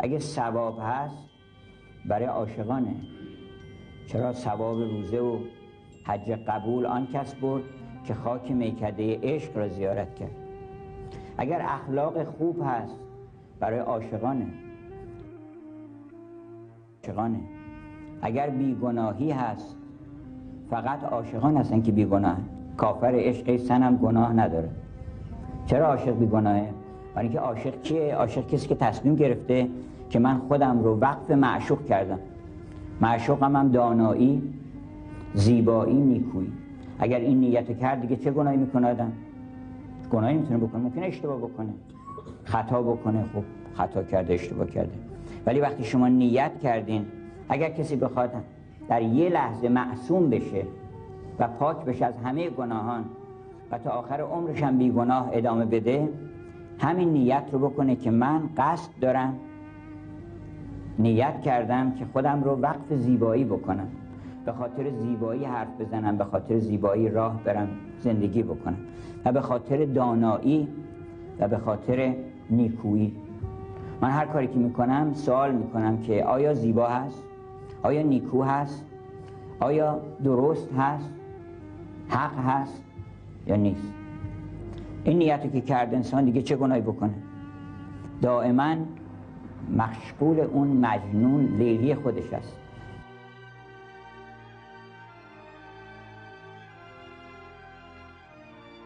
اگه ثواب هست برای عاشقانه. چرا ثواب روزه و حج قبول آن کس برد که خاک میکده عشق را زیارت کرد. اگر اخلاق خوب هست برای عاشقانه. اگر بیگناهی هست فقط عاشقان هستن که بیگناه. کافر عشق سنم گناه نداره. چرا عاشق بیگناهه؟ برای اینکه عاشق کیه؟ عاشق کسی که تصمیم گرفته که من خودم رو وقف معشوق کردم. معشوقم هم دانایی، زیبایی، نیکویی. اگر این نیت کرد دیگه چه گناهی میکنه آدم؟ گناهی میتونه بکنه، ممکنه اشتباه بکنه، خطا بکنه، خب خطا کرده، اشتباه کرده. ولی وقتی شما نیت کردین اگر کسی بخواد در یه لحظه معصوم بشه و پاک بشه از همه گناهان و تا آخر عمرش هم بی گناه ادامه بده، همین نیت رو بکنه که من قصد دارم، نیت کردم که خودم رو وقف زیبایی بکنم، به خاطر زیبایی حرف بزنم، به خاطر زیبایی راه برم، زندگی بکنم و به خاطر دانایی و به خاطر نیکویی. من هر کاری که میکنم سوال میکنم که آیا زیبا هست؟ آیا نیکو هست؟ آیا درست هست؟ حق هست یا نیست؟ این نیتی که کرده انسان دیگه چه گناهی بکنه؟ دائما مشغول اون مجنون لیلی خودش است.